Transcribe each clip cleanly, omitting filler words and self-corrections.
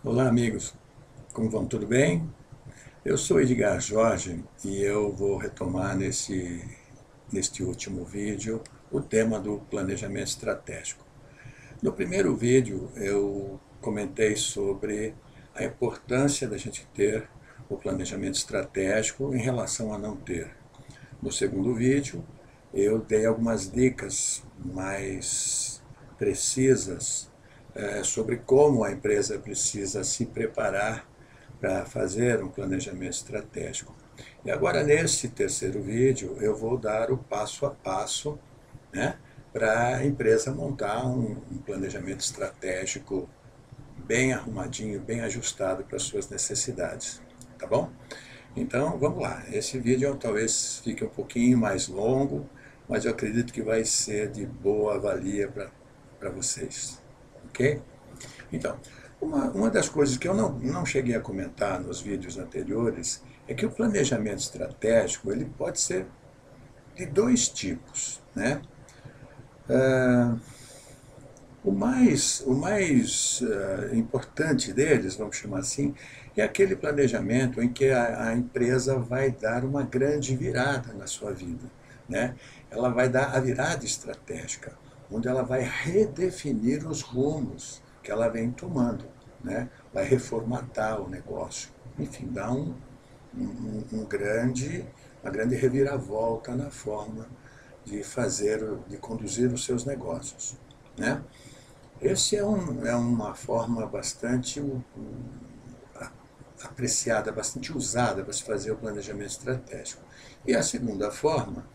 Olá, amigos. Como vão? Tudo bem? Eu sou Edgar Jorge e eu vou retomar neste último vídeo o tema do planejamento estratégico. No primeiro vídeo, eu comentei sobre a importância da gente ter o planejamento estratégico em relação a não ter. No segundo vídeo, eu dei algumas dicas mais precisas sobre como a empresa precisa se preparar para fazer um planejamento estratégico. E agora, nesse terceiro vídeo, eu vou dar o passo a passo, né, para a empresa montar um planejamento estratégico bem arrumadinho, bem ajustado para as suas necessidades. Tá bom? Então, vamos lá. Esse vídeo talvez fique um pouquinho mais longo, mas eu acredito que vai ser de boa valia para vocês. Ok? Então, uma das coisas que eu não cheguei a comentar nos vídeos anteriores é que o planejamento estratégico ele pode ser de dois tipos, né? O mais importante deles, vamos chamar assim, é aquele planejamento em que a empresa vai dar uma grande virada na sua vida, né? Ela vai dar a virada estratégica, onde ela vai redefinir os rumos que ela vem tomando, né? Vai reformatar o negócio, enfim, dar uma grande reviravolta na forma de fazer, de conduzir os seus negócios, né? Esse é uma forma bastante apreciada, bastante usada para se fazer o planejamento estratégico. E a segunda forma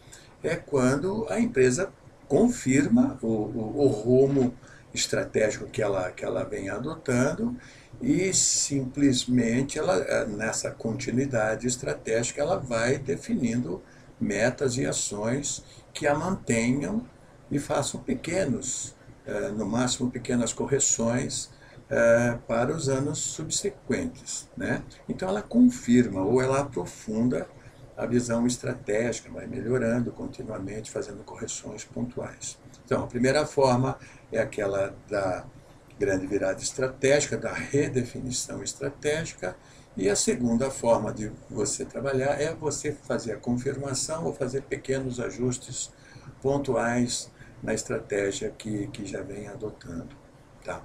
é quando a empresa confirma o rumo estratégico que ela vem adotando e simplesmente nessa continuidade estratégica ela vai definindo metas e ações que a mantenham e façam no máximo pequenas correções para os anos subsequentes, né? Então ela confirma ou ela aprofunda a visão estratégica, vai melhorando continuamente, fazendo correções pontuais. Então, a primeira forma é aquela da grande virada estratégica, da redefinição estratégica, e a segunda forma de você trabalhar é você fazer a confirmação ou fazer pequenos ajustes pontuais na estratégia que já vem adotando. Tá?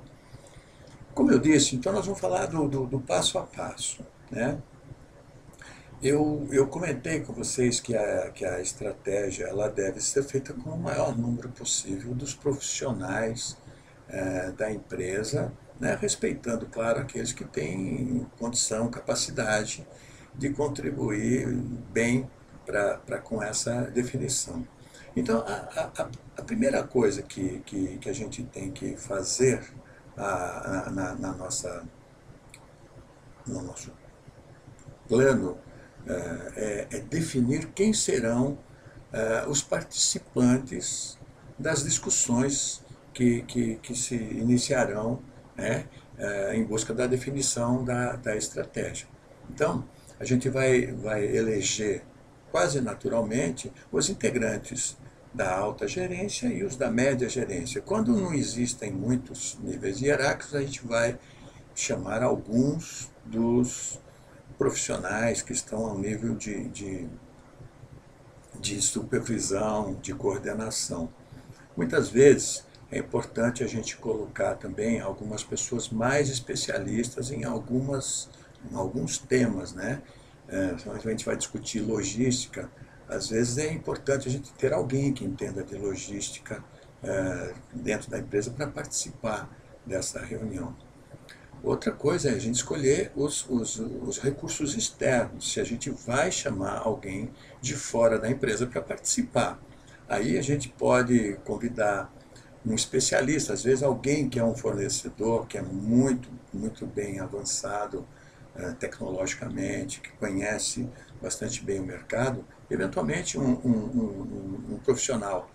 Como eu disse, então nós vamos falar do passo a passo. Né? Eu comentei com vocês que a estratégia ela deve ser feita com o maior número possível dos profissionais da empresa, né, respeitando, claro, aqueles que têm condição, capacidade de contribuir bem com essa definição. Então, a primeira coisa que a gente tem que fazer na nossa, no nosso plano é definir quem serão os participantes das discussões que se iniciarão, né, em busca da definição da estratégia. Então, a gente vai eleger quase naturalmente os integrantes da alta gerência e os da média gerência. Quando não existem muitos níveis hierárquicos, a gente vai chamar alguns dos profissionais que estão ao nível de supervisão, de coordenação. Muitas vezes é importante a gente colocar também algumas pessoas mais especialistas em alguns temas, né? A gente vai discutir logística, às vezes é importante a gente ter alguém que entenda de logística dentro da empresa para participar dessa reunião. Outra coisa é a gente escolher os recursos externos, se a gente vai chamar alguém de fora da empresa para participar. Aí a gente pode convidar um especialista, às vezes alguém que é um fornecedor, que é muito bem avançado tecnologicamente, que conhece bastante bem o mercado, eventualmente um profissional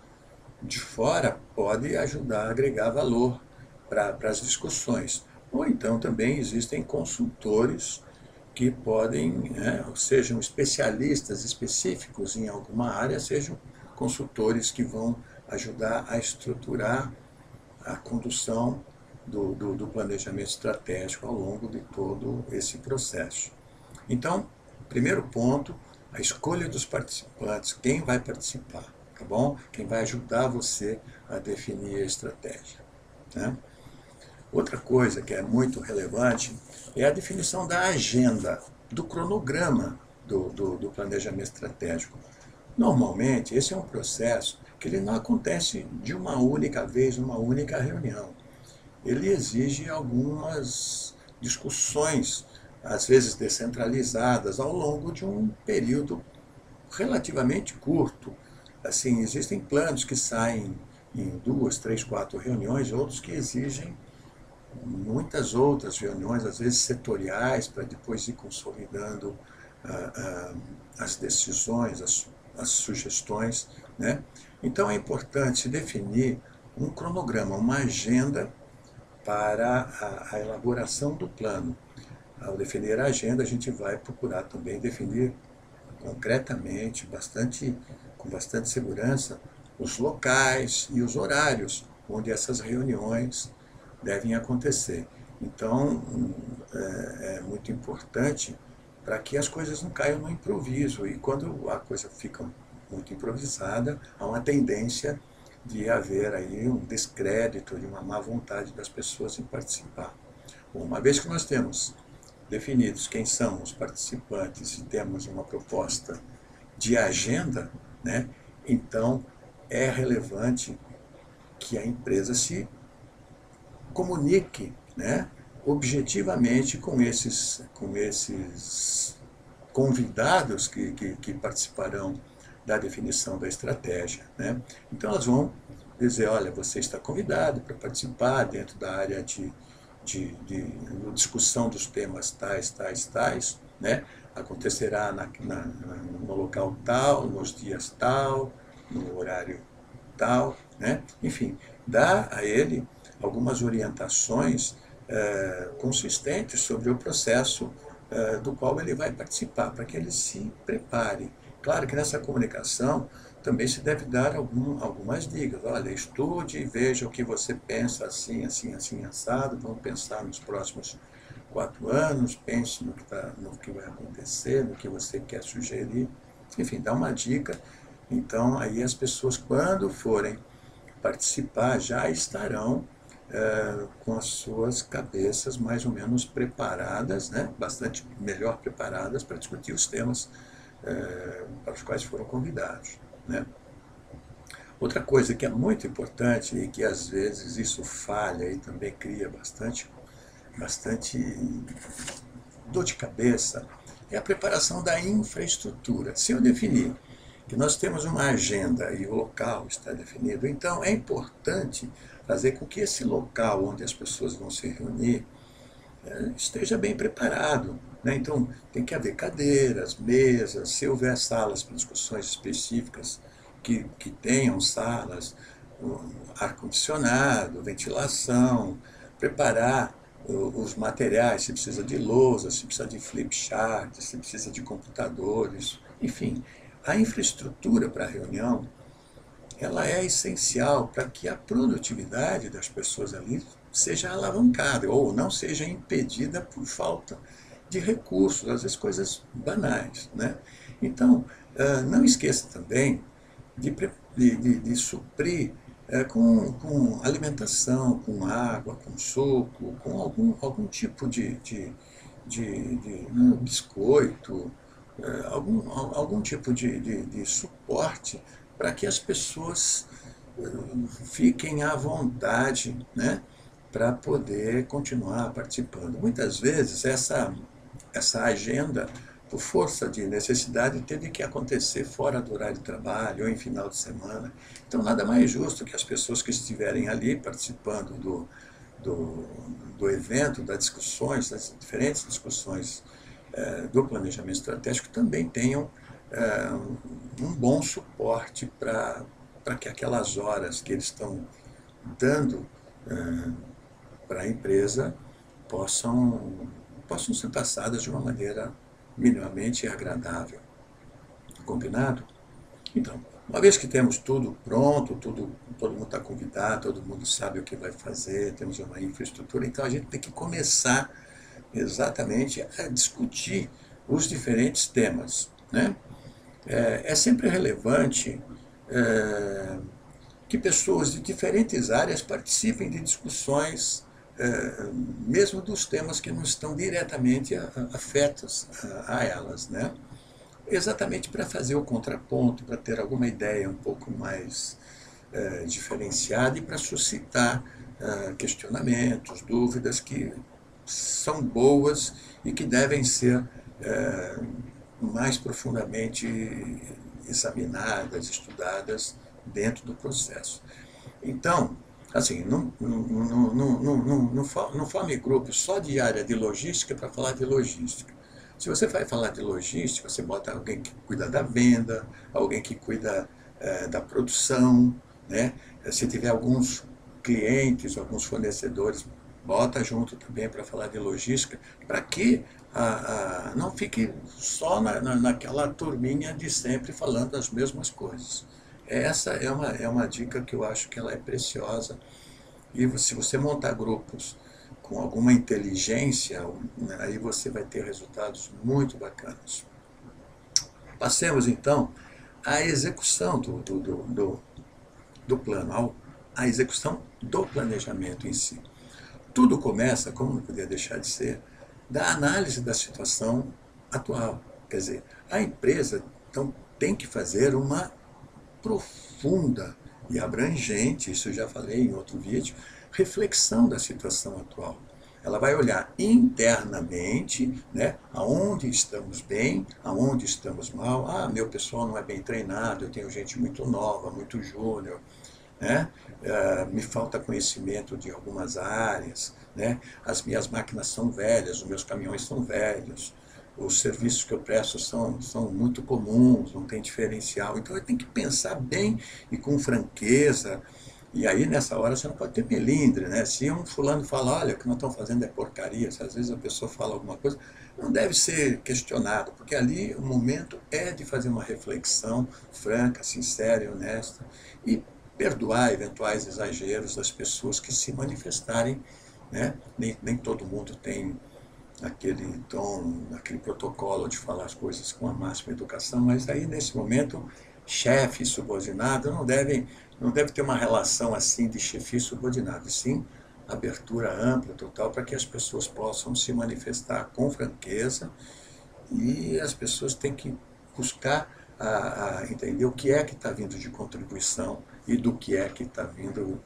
de fora pode ajudar a agregar valor para as discussões. Ou então também existem consultores que podem, sejam especialistas específicos em alguma área, sejam consultores que vão ajudar a estruturar a condução do planejamento estratégico ao longo de todo esse processo. Então, primeiro ponto, a escolha dos participantes, quem vai participar, tá bom? Quem vai ajudar você a definir a estratégia, né? Outra coisa que é muito relevante é a definição da agenda, do cronograma do planejamento estratégico. Normalmente, esse é um processo que ele não acontece de uma única vez, numa única reunião. Ele exige algumas discussões, às vezes descentralizadas, ao longo de um período relativamente curto. Assim, existem planos que saem em 2, 3, 4 reuniões, outros que exigem muitas outras reuniões, às vezes setoriais, para depois ir consolidando as decisões, as sugestões, né? Então é importante definir um cronograma, uma agenda para a elaboração do plano. Ao definir a agenda, a gente vai procurar também definir concretamente, com bastante segurança, os locais e os horários onde essas reuniões devem acontecer. Então, é muito importante para que as coisas não caiam no improviso. E quando a coisa fica muito improvisada, há uma tendência de haver aí um descrédito, de uma má vontade das pessoas em participar. Bom, uma vez que nós temos definidos quem são os participantes e temos uma proposta de agenda, né, então é relevante que a empresa se comunique, né, objetivamente com esses convidados que participarão da definição da estratégia, né? Então elas vão dizer, olha, você está convidado para participar dentro da área de discussão dos temas tais, né? Acontecerá no local tal, nos dias tal, no horário tal, né? Enfim, dá a ele algumas orientações consistentes sobre o processo do qual ele vai participar, para que ele se prepare. Claro que nessa comunicação também se deve dar algumas dicas. Olha, estude e veja o que você pensa assim, assim, assim, assado. Vamos pensar nos próximos 4 anos, pense no que vai acontecer, no que você quer sugerir. Enfim, dá uma dica. Então, aí as pessoas, quando forem participar, já estarão com as suas cabeças mais ou menos preparadas, né? Bastante melhor preparadas para discutir os temas para os quais foram convidados, né? Outra coisa que é muito importante e que às vezes isso falha e também cria bastante dor de cabeça é a preparação da infraestrutura. Se eu definir que nós temos uma agenda e o local está definido, então é importante fazer com que esse local onde as pessoas vão se reunir esteja bem preparado, né? Então tem que haver cadeiras, mesas, se houver salas para discussões específicas, que tenham salas, ar-condicionado, ventilação, preparar os materiais, se precisa de lousa, se precisa de flip chart, se precisa de computadores, enfim. A infraestrutura para a reunião, ela é essencial para que a produtividade das pessoas ali seja alavancada ou não seja impedida por falta de recursos, às vezes coisas banais, né? Então, não esqueça também de suprir com alimentação, com água, com suco, com algum tipo de biscoito, algum tipo de suporte para que as pessoas fiquem à vontade, né, para poder continuar participando. Muitas vezes essa agenda, por força de necessidade, teve que acontecer fora do horário de trabalho ou em final de semana. Então, nada mais justo que as pessoas que estiverem ali participando do evento, das discussões, das diferentes discussões do planejamento estratégico, também tenham um bom suporte para que aquelas horas que eles estão dando para a empresa possam ser passadas de uma maneira minimamente agradável. Combinado? Então, Uma vez que temos tudo pronto, todo mundo está convidado, todo mundo sabe o que vai fazer, temos uma infraestrutura, então a gente tem que começar exatamente a discutir os diferentes temas, né? É sempre relevante que pessoas de diferentes áreas participem de discussões, mesmo dos temas que não estão diretamente afetos a elas, né? Exatamente para fazer o contraponto, para ter alguma ideia um pouco mais diferenciada e para suscitar questionamentos, dúvidas que são boas e que devem ser mais profundamente examinadas, estudadas dentro do processo. Então, assim, não forme grupo só de área de logística para falar de logística. Se você vai falar de logística, você bota alguém que cuida da venda, alguém que cuida da produção, né? Se tiver alguns clientes, alguns fornecedores, bota junto também para falar de logística, para que não fique só naquela turminha de sempre falando as mesmas coisas. Essa é uma dica que eu acho que ela é preciosa. E se você montar grupos com alguma inteligência, aí você vai ter resultados muito bacanas. Passemos então à execução do plano, à execução do planejamento em si. Tudo começa, como não podia deixar de ser, da análise da situação atual. Quer dizer, a empresa então tem que fazer uma profunda e abrangente, isso eu já falei em outro vídeo, reflexão da situação atual. Ela vai olhar internamente, né, aonde estamos bem, aonde estamos mal. Ah, meu pessoal não é bem treinado, eu tenho gente muito nova, muito júnior, né? Me falta conhecimento de algumas áreas, né? As minhas máquinas são velhas, os meus caminhões são velhos, os serviços que eu presto são muito comuns, não tem diferencial. Então eu tenho que pensar bem e com franqueza. E aí nessa hora você não pode ter melindre, né? Se um fulano fala, olha, o que nós estamos fazendo é porcaria, se às vezes a pessoa fala alguma coisa, não deve ser questionado, porque ali o momento é de fazer uma reflexão franca, sincera e honesta e perdoar eventuais exageros das pessoas que se manifestarem, né? Nem todo mundo tem aquele tom, aquele protocolo de falar as coisas com a máxima educação, mas aí nesse momento chefe e subordinado não deve ter uma relação assim de chefia e subordinado, e sim abertura ampla, total, para que as pessoas possam se manifestar com franqueza e as pessoas têm que buscar a entender o que é que está vindo de contribuição e do que é que está vindo,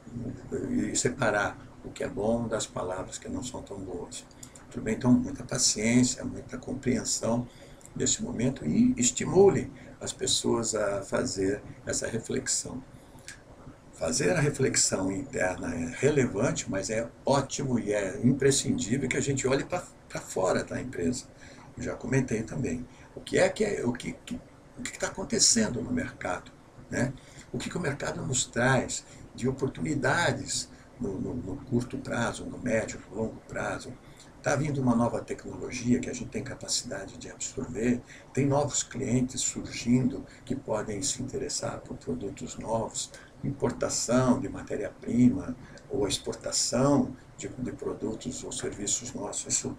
e separar o que é bom das palavras que não são tão boas. Tudo bem? Então, muita paciência, muita compreensão nesse momento e estimule as pessoas a fazer essa reflexão. Fazer a reflexão interna é relevante, mas é ótimo e é imprescindível que a gente olhe para fora da empresa. Eu já comentei também. O que está acontecendo no mercado, né? O que o mercado nos traz de oportunidades no curto prazo, no médio, no longo prazo. Está vindo uma nova tecnologia que a gente tem capacidade de absorver, tem novos clientes surgindo que podem se interessar por produtos novos, importação de matéria-prima ou exportação de produtos ou serviços nossos, isso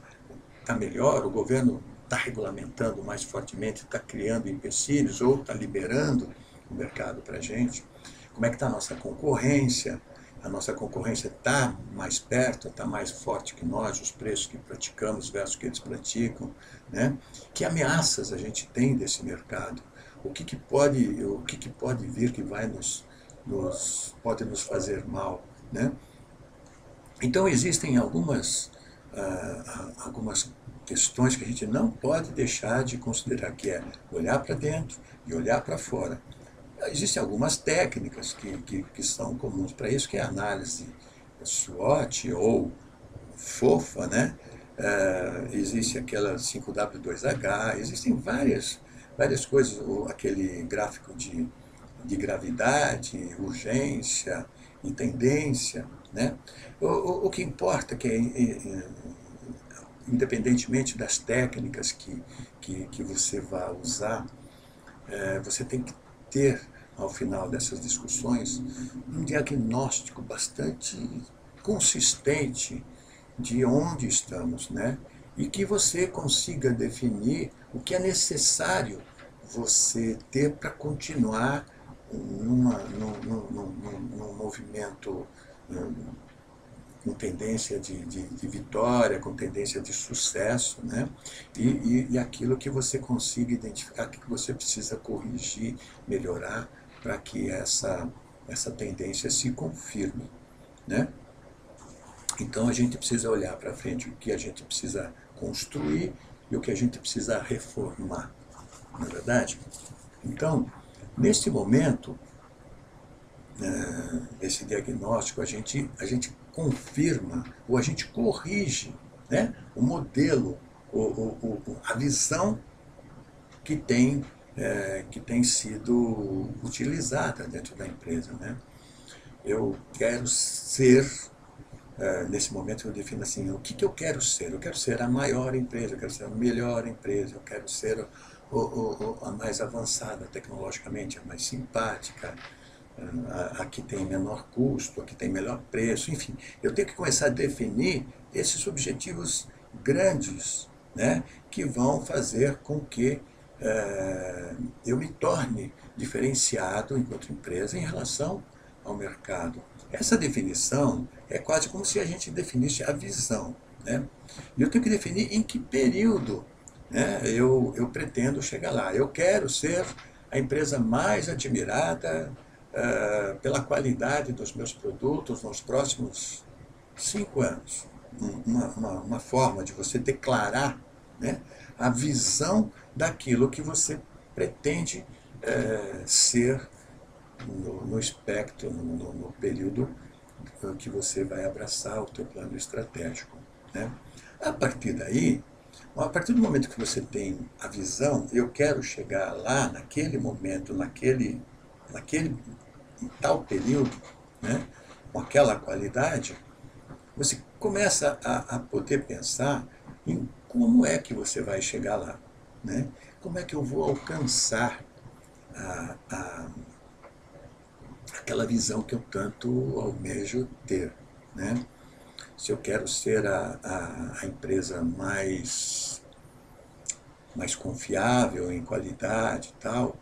está melhor, o governo está regulamentando mais fortemente, está criando empecilhos ou está liberando o mercado para a gente. Como é que está a nossa concorrência? A nossa concorrência está mais perto, está mais forte que nós, os preços que praticamos versus o que eles praticam, né? Que ameaças a gente tem desse mercado? O que pode vir que vai pode nos fazer mal, né? Então existem algumas questões que a gente não pode deixar de considerar, que é olhar para dentro e olhar para fora. Existem algumas técnicas que são comuns para isso, que é a análise SWOT ou FOFA, né? Existe aquela 5W2H, existem várias coisas, aquele gráfico de gravidade, urgência e tendência, né? O que importa é que, independentemente das técnicas que você vai usar, você tem que ter ao final dessas discussões, um diagnóstico bastante consistente de onde estamos, né? E que você consiga definir o que é necessário você ter para continuar num movimento com tendência de vitória, com tendência de sucesso, né? E aquilo que você consiga identificar, que você precisa corrigir, melhorar, para que essa tendência se confirme, né? Então a gente precisa olhar para frente o que a gente precisa construir e o que a gente precisa reformar, não é verdade? Então, neste momento, esse diagnóstico, a gente confirma ou a gente corrige, né, o modelo, a visão que tem sido utilizada dentro da empresa, né? Eu quero ser, nesse momento eu defino assim, o que eu quero ser? Eu quero ser a maior empresa, eu quero ser a melhor empresa, eu quero ser a mais avançada tecnologicamente, a mais simpática, a que tem menor custo, a que tem melhor preço, enfim. Eu tenho que começar a definir esses objetivos grandes, né, que vão fazer com que eu me torne diferenciado enquanto empresa em relação ao mercado. Essa definição é quase como se a gente definisse a visão, né? E eu tenho que definir em que período, né, eu pretendo chegar lá. Eu quero ser a empresa mais admirada pela qualidade dos meus produtos nos próximos 5 anos. Uma forma de você declarar, né, a visão daquilo que você pretende ser no espectro, no período que você vai abraçar o teu plano estratégico, né? A partir daí, a partir do momento que você tem a visão, eu quero chegar lá, naquele momento, naquele em tal período, né, com aquela qualidade, você começa a poder pensar em como é que você vai chegar lá, né? Como é que eu vou alcançar a, a, aquela visão que eu tanto almejo ter, né? Se eu quero ser a empresa mais confiável em qualidade e tal,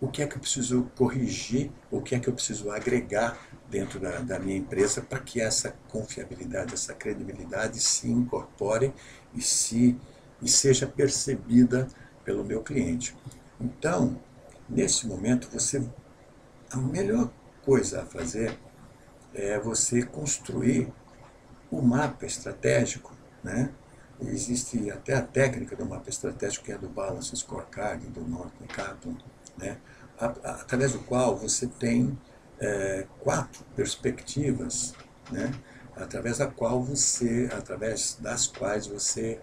o que é que eu preciso corrigir, o que é que eu preciso agregar dentro da minha empresa para que essa confiabilidade, essa credibilidade se incorpore e seja percebida pelo meu cliente. Então, nesse momento, a melhor coisa a fazer é você construir o mapa estratégico, né? Existe até a técnica do mapa estratégico, que é do Balance Scorecard, do Norton Kaplan, né? Através do qual você tem 4 perspectivas, né? Através das quais você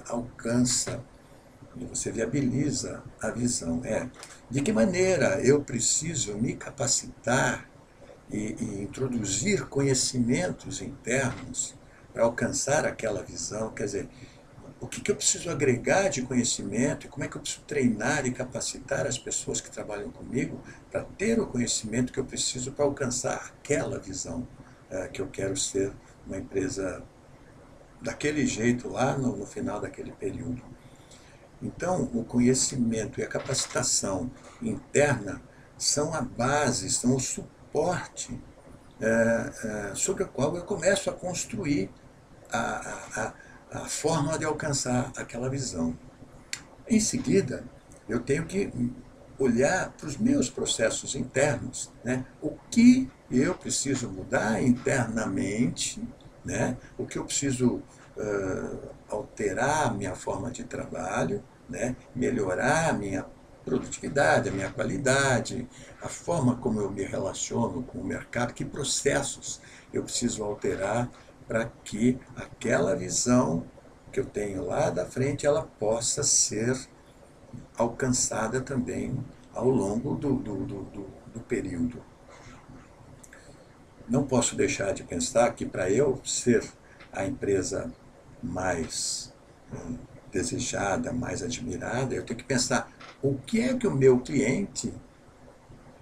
alcança e você viabiliza a visão. De que maneira eu preciso me capacitar e introduzir conhecimentos internos para alcançar aquela visão, quer dizer, o que eu preciso agregar de conhecimento e como é que eu preciso treinar e capacitar as pessoas que trabalham comigo para ter o conhecimento que eu preciso para alcançar aquela visão que eu quero ser uma empresa daquele jeito lá no final daquele período. Então, o conhecimento e a capacitação interna são a base, são o suporte sobre o qual eu começo a construir a forma de alcançar aquela visão. Em seguida, eu tenho que olhar para os meus processos internos, né? O que eu preciso mudar internamente, né? O que eu preciso alterar a minha forma de trabalho, né? Melhorar a minha produtividade, a minha qualidade, a forma como eu me relaciono com o mercado, que processos eu preciso alterar para que aquela visão que eu tenho lá da frente ela possa ser alcançada também ao longo do período. Não posso deixar de pensar que para eu ser a empresa mais desejada, mais admirada, eu tenho que pensar o que é que o meu cliente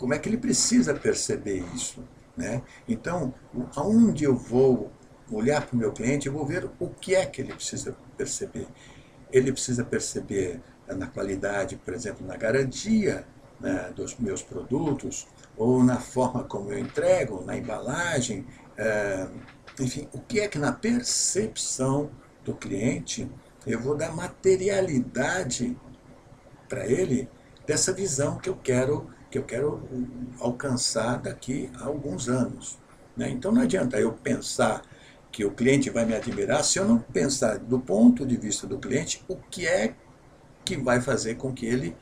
como é que ele precisa perceber isso, né? Então, aonde eu vou olhar para o meu cliente, eu vou ver o que é que ele precisa perceber. Ele precisa perceber na qualidade, por exemplo, na garantia, né, dos meus produtos, ou na forma como eu entrego, na embalagem, enfim, o que é que na percepção do cliente eu vou dar materialidade para ele dessa visão que eu quero alcançar daqui a alguns anos, né? Então não adianta eu pensar que o cliente vai me admirar se eu não pensar do ponto de vista do cliente o que é que vai fazer com que ele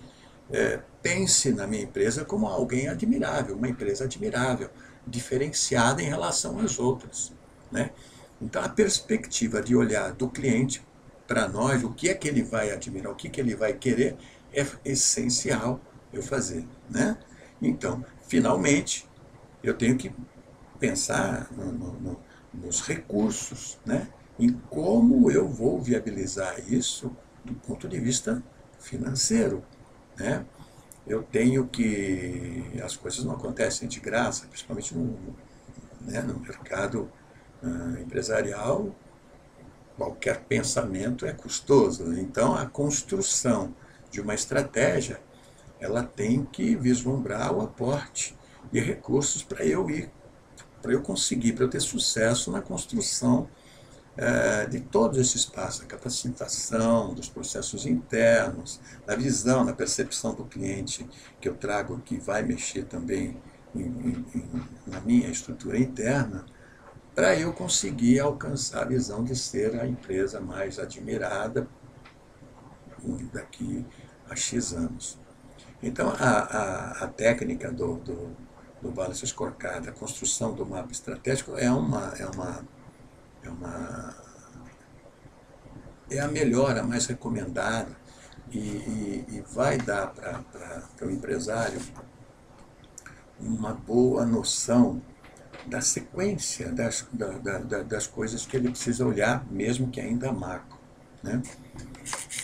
pense na minha empresa como alguém admirável, uma empresa admirável, diferenciada em relação às outras, né? Então a perspectiva de olhar do cliente para nós, o que é que ele vai admirar, o que que ele vai querer, é essencial eu fazer, né? Então, finalmente, eu tenho que pensar nos recursos, né? Em como eu vou viabilizar isso do ponto de vista financeiro, né? Eu tenho que... As coisas não acontecem de graça, principalmente no mercado empresarial. Qualquer pensamento é custoso. Então, a construção de uma estratégia, ela tem que vislumbrar o aporte de recursos para eu conseguir, para eu ter sucesso na construção de todos esses passos, a capacitação dos processos internos, da visão, da percepção do cliente que eu trago, que vai mexer também na minha estrutura interna, para eu conseguir alcançar a visão de ser a empresa mais admirada daqui a X anos. Então, a técnica do Balance Scorecard, a construção do mapa estratégico, é a melhor, a mais recomendada, e vai dar para o empresário uma boa noção da sequência das coisas que ele precisa olhar, mesmo que ainda macro, né?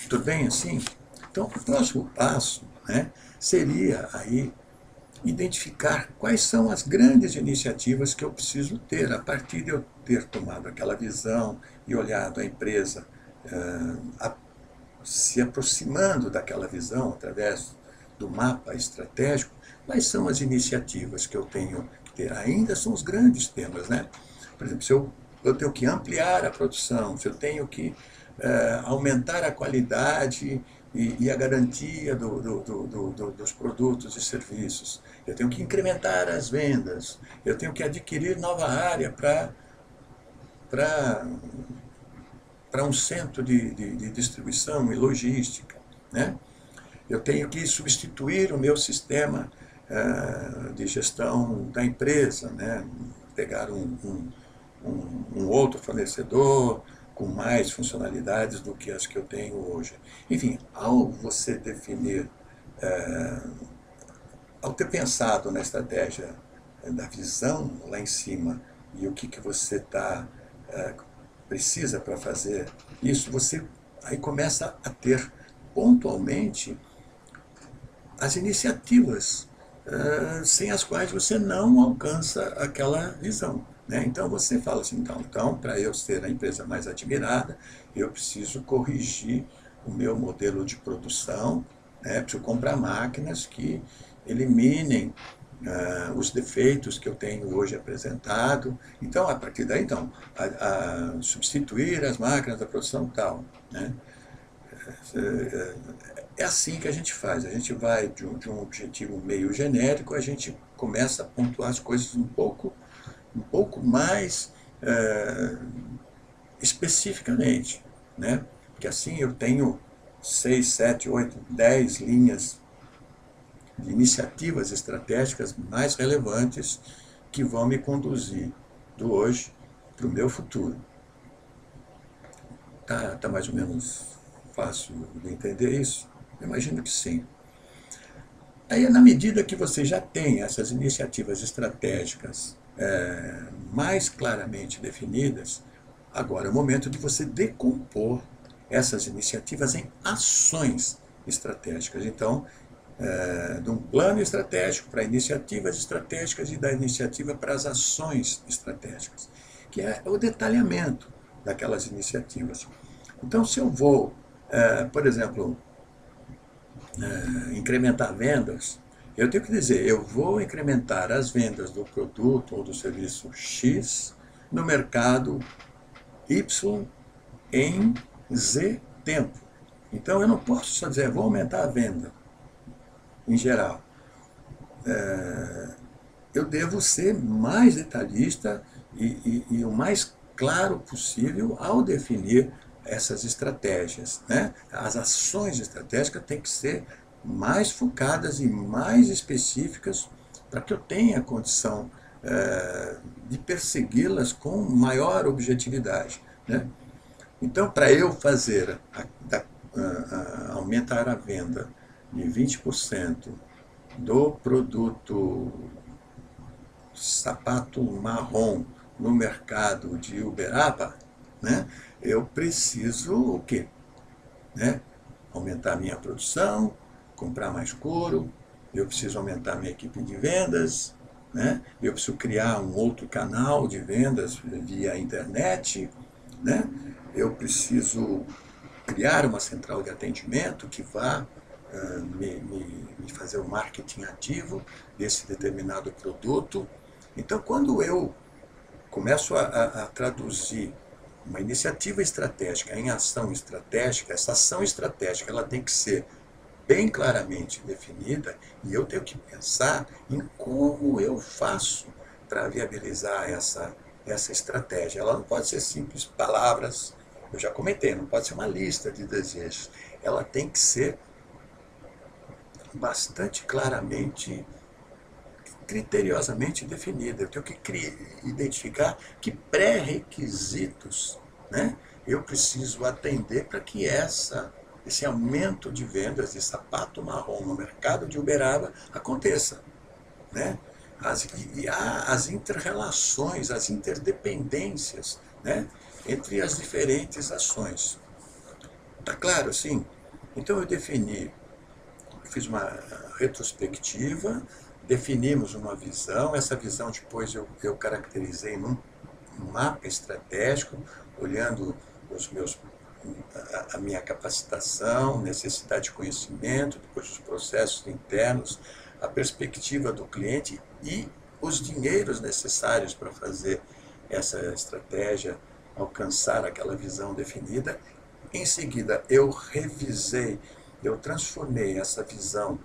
Tudo bem assim? Então, o próximo passo, né, seria aí identificar quais são as grandes iniciativas que eu preciso ter a partir de eu ter tomado aquela visão e olhado a empresa se aproximando daquela visão através do mapa estratégico. Quais são as iniciativas que eu tenho que ter? Ainda são os grandes temas, né? Por exemplo, se eu tenho que ampliar a produção, se eu tenho que aumentar a qualidade e a garantia dos produtos e serviços, eu tenho que incrementar as vendas, eu tenho que adquirir nova área para um centro de distribuição e logística, né? Eu tenho que substituir o meu sistema de gestão da empresa, né? Pegar um outro fornecedor com mais funcionalidades do que as que eu tenho hoje. Enfim, ao você definir, ao ter pensado na estratégia da visão lá em cima e o que você precisa para fazer isso, você aí começa a ter pontualmente as iniciativas sem as quais você não alcança aquela visão, né? Então você fala assim, então para eu ser a empresa mais admirada, eu preciso corrigir o meu modelo de produção, né? Preciso comprar máquinas que eliminem os defeitos que eu tenho hoje apresentado. Então, a partir daí, substituir as máquinas da produção tal, né? É assim que a gente faz. A gente vai de um objetivo meio genérico, a gente começa a pontuar as coisas um pouco mais especificamente, né? Porque assim eu tenho 6, 7, 8, 10 linhas de iniciativas estratégicas mais relevantes que vão me conduzir do hoje para o meu futuro. Tá mais ou menos fácil de entender isso? Eu imagino que sim. Aí, na medida que você já tem essas iniciativas estratégicas mais claramente definidas, agora é o momento de você decompor essas iniciativas em ações estratégicas. Então, de um plano estratégico para iniciativas estratégicas e da iniciativa para as ações estratégicas, que é o detalhamento daquelas iniciativas. Então, se eu vou, por exemplo, incrementar vendas, eu tenho que dizer, eu vou incrementar as vendas do produto ou do serviço X no mercado Y em Z tempo. Então eu não posso só dizer, vou aumentar a venda em geral. Eu devo ser mais detalhista e o mais claro possível ao definir essas estratégias, né? As ações estratégicas têm que ser mais focadas e mais específicas para que eu tenha condição de persegui-las com maior objetividade, né? Então, para eu fazer aumentar a venda de 20% do produto sapato marrom no mercado de Uberaba, né, eu preciso o quê? Né? Aumentar a minha produção, comprar mais couro, eu preciso aumentar a minha equipe de vendas, né? Eu preciso criar um outro canal de vendas via internet, né? Eu preciso criar uma central de atendimento que vá me fazer o marketing ativo desse determinado produto. Então, quando eu começo a traduzir uma iniciativa estratégica em ação estratégica, essa ação estratégica ela tem que ser bem claramente definida e eu tenho que pensar em como eu faço para viabilizar essa estratégia. Ela não pode ser simples palavras, eu já comentei, não pode ser uma lista de desejos. Ela tem que ser bastante claramente, criteriosamente definida. Eu tenho que identificar que pré-requisitos, né, eu preciso atender para que esse aumento de vendas de sapato marrom no mercado de Uberaba aconteça, né? Há as inter-relações, as interdependências, né, entre as diferentes ações. Está claro, assim? Então eu fiz uma retrospectiva, definimos uma visão, essa visão depois eu caracterizei num mapa estratégico, olhando a minha capacitação, necessidade de conhecimento, depois os processos internos, a perspectiva do cliente e os dinheiros necessários para fazer essa estratégia alcançar aquela visão definida. Em seguida, eu transformei essa visão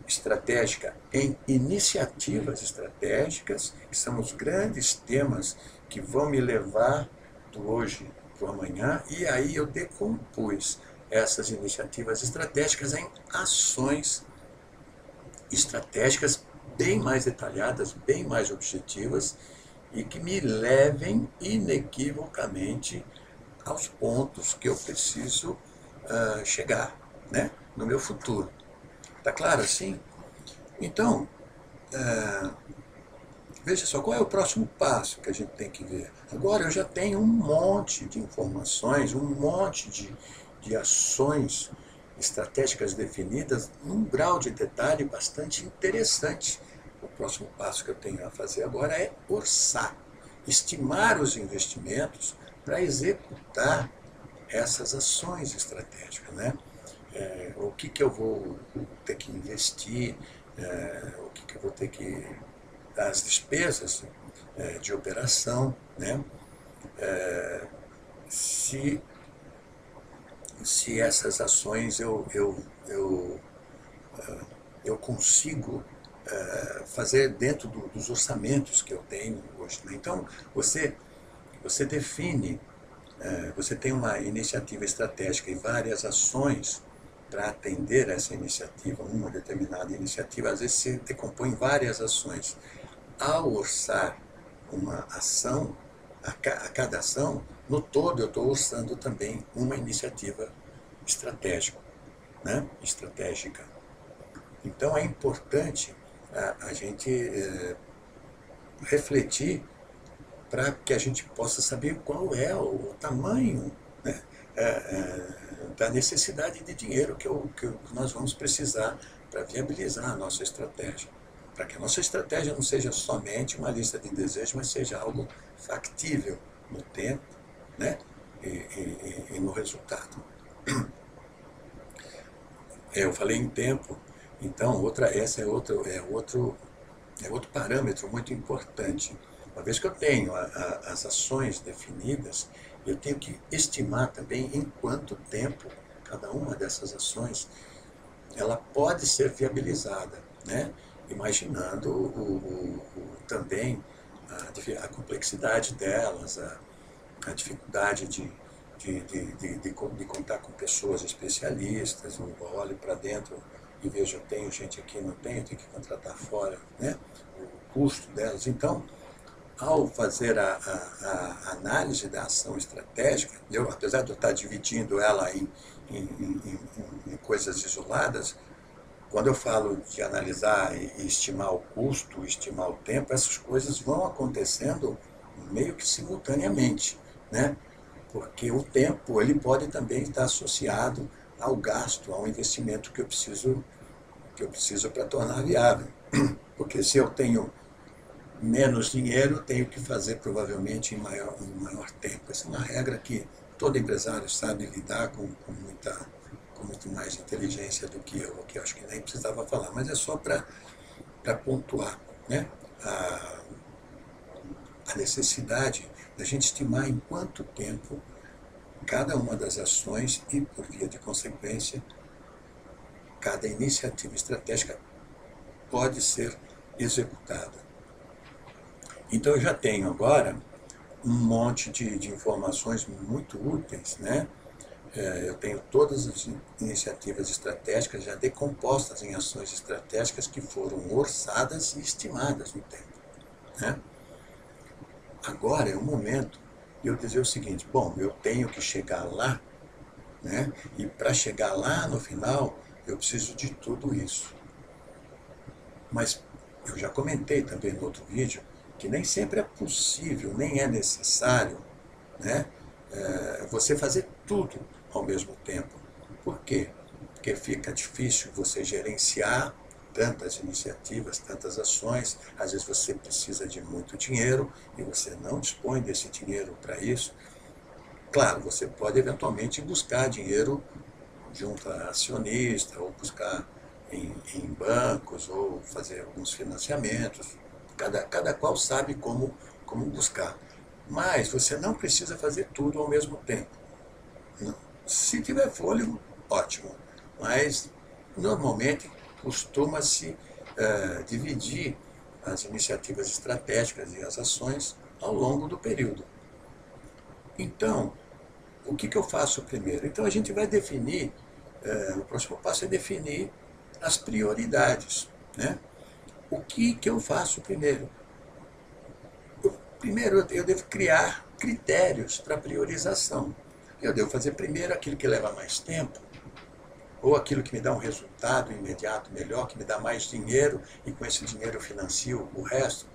estratégica em iniciativas estratégicas, que são os grandes temas que vão me levar do hoje para o amanhã, e aí eu decompus essas iniciativas estratégicas em ações estratégicas bem mais detalhadas, bem mais objetivas e que me levem inequivocamente aos pontos que eu preciso chegar, né, no meu futuro. Está claro assim? Então, veja só, qual é o próximo passo que a gente tem que ver? Agora eu já tenho um monte de informações, um monte de ações estratégicas definidas num grau de detalhe bastante interessante. O próximo passo que eu tenho a fazer agora é orçar, estimar os investimentos para executar essas ações estratégicas, né? O que eu vou ter que investir, o que eu vou ter que as despesas de operação, né? Se, se essas ações eu consigo fazer dentro dos orçamentos que eu tenho hoje, né? Então, você define, você tem uma iniciativa estratégica e várias ações para atender essa iniciativa, uma determinada iniciativa, às vezes se decompõe em várias ações. Ao orçar uma ação, a cada ação, no todo eu estou orçando também uma iniciativa estratégica, né? Estratégica. Então é importante a gente refletir para que a gente possa saber qual é o tamanho, né, da necessidade de dinheiro que nós vamos precisar para viabilizar a nossa estratégia. Para que a nossa estratégia não seja somente uma lista de desejos, mas seja algo factível no tempo, né, e no resultado. Eu falei em tempo, então essa é outro parâmetro muito importante. Uma vez que eu tenho as ações definidas, eu tenho que estimar também em quanto tempo cada uma dessas ações ela pode ser viabilizada, né? Imaginando também a complexidade delas, a dificuldade de contar com pessoas especialistas. Eu olho para dentro e vejo, eu tenho gente aqui, não tenho, tenho que contratar fora, né? O custo delas. Então, ao fazer a análise da ação estratégica, apesar de eu estar dividindo ela em coisas isoladas, quando eu falo de analisar e estimar o custo, estimar o tempo, essas coisas vão acontecendo meio que simultaneamente, né? Porque o tempo ele pode também estar associado ao gasto, ao investimento que eu preciso para tornar viável. Porque se eu tenho menos dinheiro, tenho que fazer provavelmente em maior tempo. Essa é uma regra que todo empresário sabe lidar com muito mais inteligência do que eu acho que nem precisava falar, mas é só para pontuar, né? A necessidade da gente estimar em quanto tempo cada uma das ações e, por via de consequência, cada iniciativa estratégica pode ser executada. Então eu já tenho agora um monte de informações muito úteis, né? Eu tenho todas as iniciativas estratégicas já decompostas em ações estratégicas que foram orçadas e estimadas no tempo, né? Agora é o momento de eu dizer o seguinte: bom, eu tenho que chegar lá, né? E para chegar lá no final eu preciso de tudo isso. Mas eu já comentei também no outro vídeo que nem sempre é possível, nem é necessário, né, você fazer tudo ao mesmo tempo. Por quê? Porque fica difícil você gerenciar tantas iniciativas, tantas ações. Às vezes você precisa de muito dinheiro e você não dispõe desse dinheiro para isso. Claro, você pode eventualmente buscar dinheiro junto a acionista, ou buscar em bancos, ou fazer alguns financiamentos. Cada qual sabe como buscar. Mas você não precisa fazer tudo ao mesmo tempo. Não. Se tiver fôlego, ótimo. Mas, normalmente, costuma-se dividir as iniciativas estratégicas e as ações ao longo do período. Então, o que eu faço primeiro? Então, a gente vai definir, o próximo passo é definir as prioridades, né? O que eu faço primeiro? Primeiro, eu devo criar critérios para priorização. Eu devo fazer primeiro aquilo que leva mais tempo, ou aquilo que me dá um resultado imediato melhor, que me dá mais dinheiro, e com esse dinheiro eu financio o resto.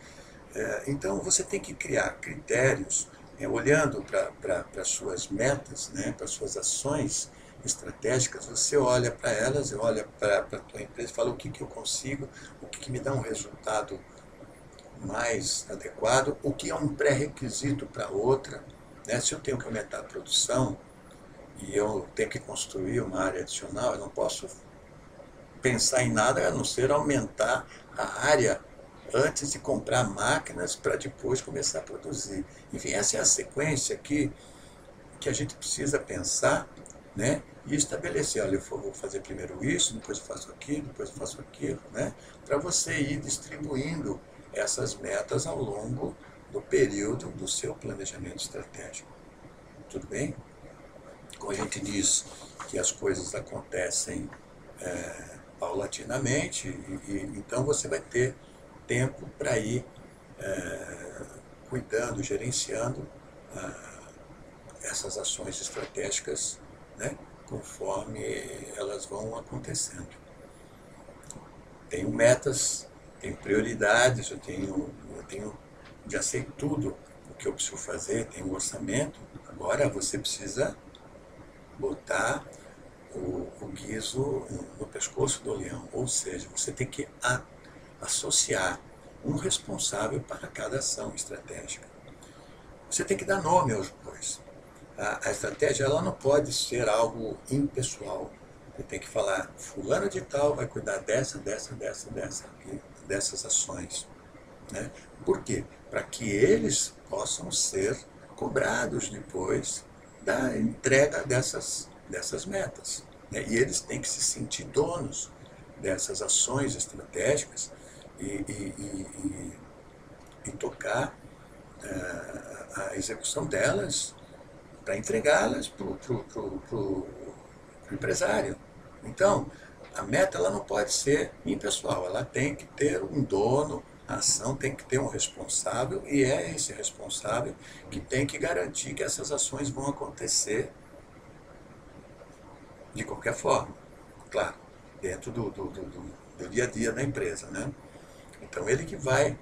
Então, você tem que criar critérios, olhando para as suas metas, né, para as suas ações estratégicas. Você olha para elas, olha para a tua empresa e fala: o que eu consigo, o que me dá um resultado mais adequado, o que é um pré-requisito para outra, né? Se eu tenho que aumentar a produção e eu tenho que construir uma área adicional, eu não posso pensar em nada a não ser aumentar a área antes de comprar máquinas para depois começar a produzir. Enfim, essa é a sequência que a gente precisa pensar, né? E estabelecer: olha, eu vou fazer primeiro isso, depois eu faço aquilo, depois eu faço aquilo, né? Para você ir distribuindo essas metas ao longo do período do seu planejamento estratégico. Tudo bem? Como a gente diz que as coisas acontecem paulatinamente, então você vai ter tempo para ir cuidando, gerenciando essas ações estratégicas, né, conforme elas vão acontecendo. Tenho metas, tenho prioridades, já sei tudo o que eu preciso fazer, tenho um orçamento. Agora você precisa botar o guizo no pescoço do leão, ou seja, você tem que associar um responsável para cada ação estratégica. Você tem que dar nome aos bois. A estratégia ela não pode ser algo impessoal. Você tem que falar, fulano de tal vai cuidar dessas ações. Né? Por quê? Para que eles possam ser cobrados depois da entrega dessas metas. Né? E eles têm que se sentir donos dessas ações estratégicas e tocar a execução delas para entregá-las para o empresário. Então, a meta ela não pode ser impessoal, ela tem que ter um dono, a ação tem que ter um responsável, e é esse responsável que tem que garantir que essas ações vão acontecer de qualquer forma. Claro, dentro do dia a dia da empresa. Né? Então, ele que vai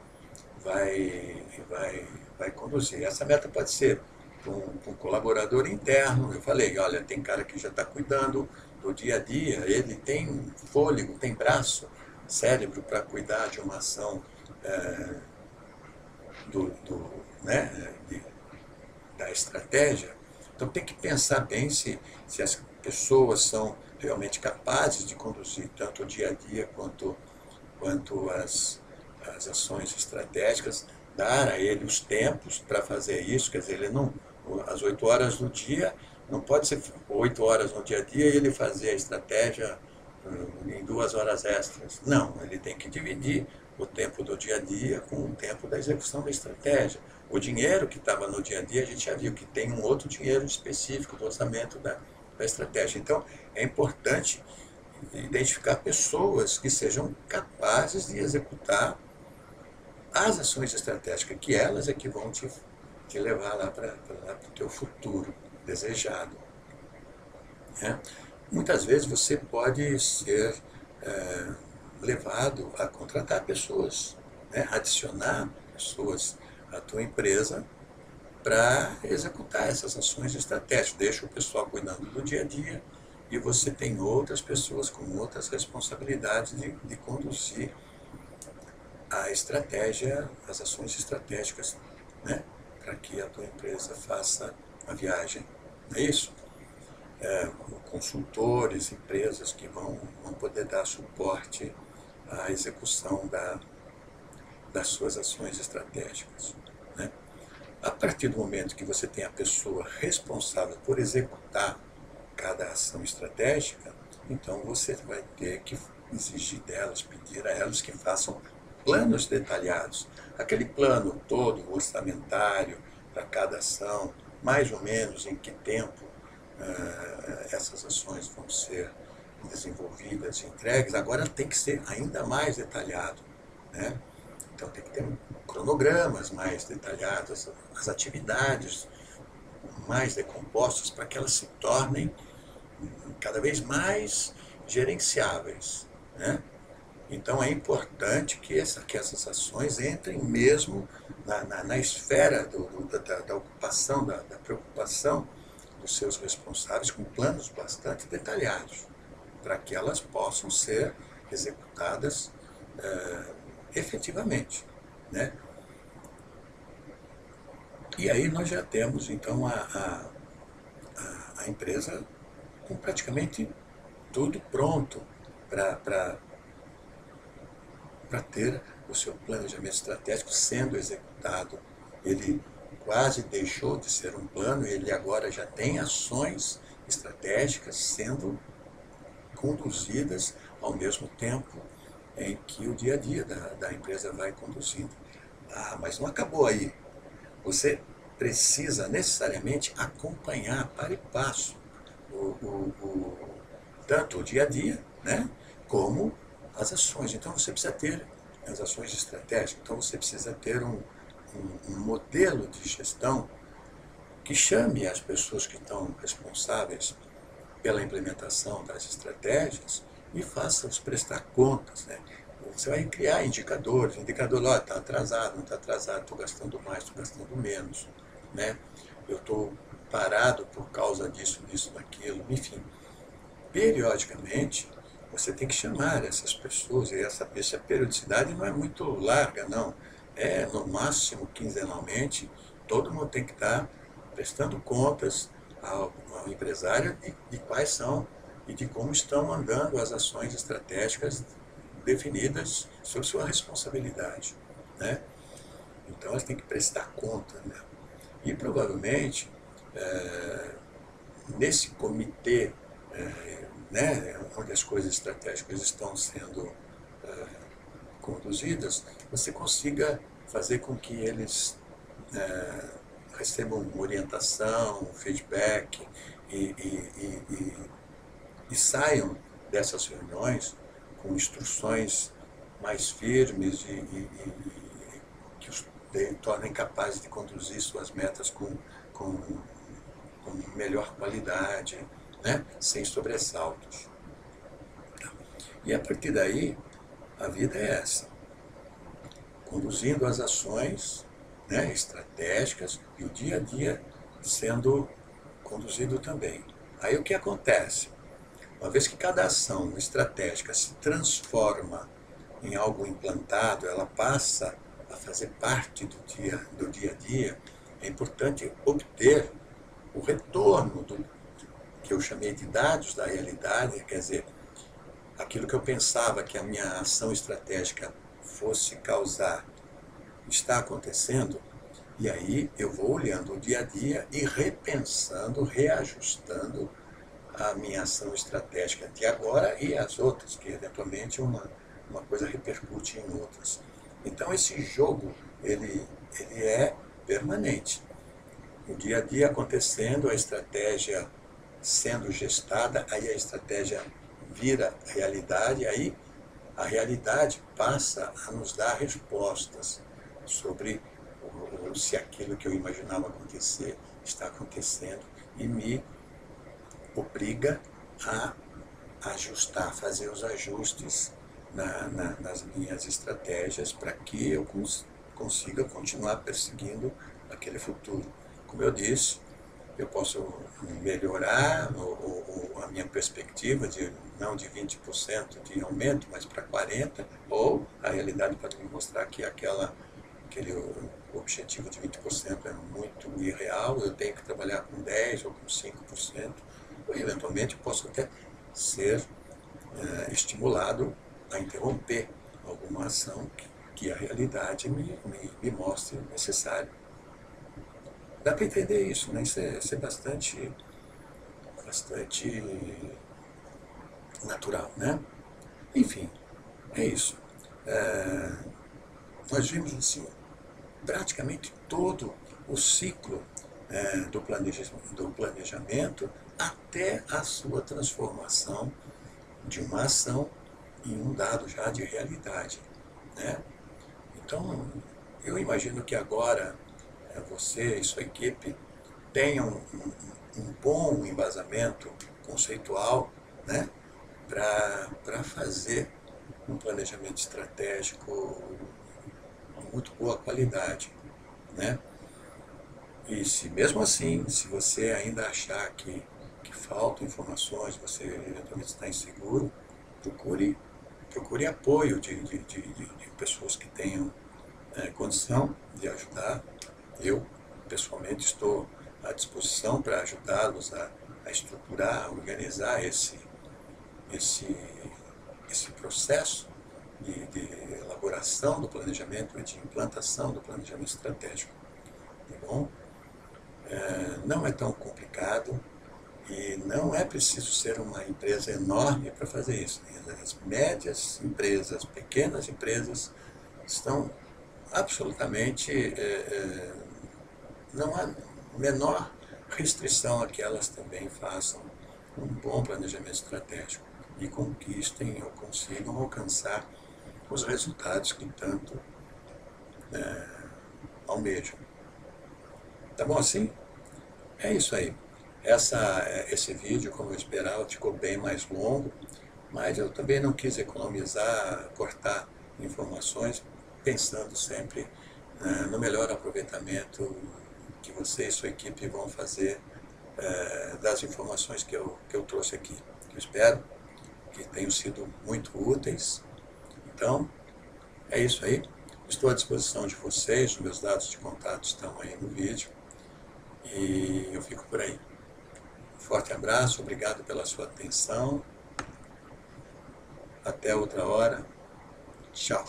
conduzir. Essa meta pode ser para um colaborador interno. Eu falei, olha, tem cara que já está cuidando do dia a dia, ele tem fôlego, tem braço, cérebro para cuidar de uma ação da estratégia. Então tem que pensar bem se as pessoas são realmente capazes de conduzir tanto o dia a dia quanto as ações estratégicas, dar a ele os tempos para fazer isso, quer dizer, ele não, às 8 horas do dia, não pode ser 8 horas no dia a dia e ele fazer a estratégia em 2 horas extras. Não, ele tem que dividir o tempo do dia a dia com o tempo da execução da estratégia. O dinheiro que estava no dia a dia, a gente já viu que tem um outro dinheiro específico do orçamento da estratégia. Então, é importante identificar pessoas que sejam capazes de executar as ações estratégicas, que elas é que vão te levar lá para o teu futuro desejado. Né? Muitas vezes você pode ser levado a contratar pessoas, né? Adicionar pessoas à tua empresa para executar essas ações estratégicas. Deixa o pessoal cuidando do dia a dia e você tem outras pessoas com outras responsabilidades de conduzir a estratégia, as ações estratégicas, né? Para que a tua empresa faça a viagem. Não é isso? Consultores, empresas que vão poder dar suporte à execução das suas ações estratégicas. Né? A partir do momento que você tem a pessoa responsável por executar cada ação estratégica, então você vai ter que exigir delas, pedir a elas que façam planos detalhados. Aquele plano todo, orçamentário, para cada ação, mais ou menos em que tempo essas ações vão ser desenvolvidas e entregues, agora tem que ser ainda mais detalhado. Né? Então tem que ter cronogramas mais detalhados, as atividades mais decompostas para que elas se tornem cada vez mais gerenciáveis. Né? Então é importante que essas ações entrem mesmo na esfera da ocupação, da preocupação dos seus responsáveis, com planos bastante detalhados, para que elas possam ser executadas efetivamente. Né? E aí nós já temos então a empresa com praticamente tudo pronto para ter o seu planejamento estratégico sendo executado. Ele quase deixou de ser um plano, ele agora já tem ações estratégicas sendo conduzidas ao mesmo tempo em que o dia a dia da empresa vai conduzindo. Mas não acabou aí. Você precisa necessariamente acompanhar para e passo tanto o dia a dia, né, como as ações. Então você precisa ter as ações estratégicas, então você precisa ter um modelo de gestão que chame as pessoas que estão responsáveis pela implementação das estratégias e faça-os prestar contas. Né? Você vai criar indicadores, olha, está atrasado, não está atrasado, estou gastando mais, estou gastando menos. Né? Eu estou parado por causa disso, disso, daquilo, enfim. Periodicamente, você tem que chamar essas pessoas, e essa periodicidade não é muito larga, não. É, no máximo, quinzenalmente, todo mundo tem que estar prestando contas ao empresário de quais são e de como estão andando as ações estratégicas definidas sob sua responsabilidade, né? Então, elas têm que prestar conta, né? E, provavelmente, nesse comitê, né, onde as coisas estratégicas estão sendo conduzidas, você consiga fazer com que eles recebam orientação, feedback e saiam dessas reuniões com instruções mais firmes que os tornem capazes de conduzir suas metas com melhor qualidade, né? Sem sobressaltos. E a partir daí, a vida é essa, conduzindo as ações, né, estratégicas e o dia a dia sendo conduzido também. Aí o que acontece? Uma vez que cada ação estratégica se transforma em algo implantado, ela passa a fazer parte do dia a dia, é importante obter o retorno do que eu chamei de dados da realidade, quer dizer, aquilo que eu pensava que a minha ação estratégica fosse causar está acontecendo, e aí eu vou olhando o dia a dia e repensando, reajustando a minha ação estratégica de agora e as outras, que eventualmente uma coisa repercute em outras. Então esse jogo, ele é permanente. O dia a dia acontecendo, a estratégia sendo gestada, aí a estratégia vira realidade, aí a realidade passa a nos dar respostas sobre se aquilo que eu imaginava acontecer está acontecendo e me obriga a ajustar, fazer os ajustes nas minhas estratégias para que eu consiga continuar perseguindo aquele futuro. Como eu disse, eu posso melhorar a minha perspectiva não de 20% de aumento, mas para 40%, ou a realidade pode me mostrar que aquele objetivo de 20% é muito irreal, eu tenho que trabalhar com 10% ou com 5%, ou eventualmente eu posso até ser estimulado a interromper alguma ação que a realidade me mostre necessário. Dá para entender isso, né? Isso é bastante natural, né? Enfim, é isso. Nós vimos assim, praticamente todo o ciclo do planejamento até a sua transformação de uma ação em um dado já de realidade, né? Então, eu imagino que agora você e sua equipe tenham um bom embasamento conceitual, né, para fazer um planejamento estratégico de muito boa qualidade, né? E se mesmo assim, se você ainda achar que faltam informações, você eventualmente está inseguro, procure apoio de pessoas que tenham condição de ajudar. Eu, pessoalmente, estou à disposição para ajudá-los a estruturar, a organizar esse processo de elaboração do planejamento, de implantação do planejamento estratégico. Tá bom? Não é tão complicado e não é preciso ser uma empresa enorme para fazer isso. As médias empresas, pequenas empresas estão absolutamente... não há menor restrição a que elas também façam um bom planejamento estratégico e conquistem ou consigam alcançar os resultados que tanto almejam. Tá bom assim? É isso aí. Esse vídeo, como eu esperava, ficou bem mais longo, mas eu também não quis economizar, cortar informações, pensando sempre no melhor aproveitamento que você e sua equipe vão fazer das informações que eu trouxe aqui. Eu espero que tenham sido muito úteis. Então, é isso aí. Estou à disposição de vocês, os meus dados de contato estão aí no vídeo. E eu fico por aí. Forte abraço, obrigado pela sua atenção. Até outra hora. Tchau.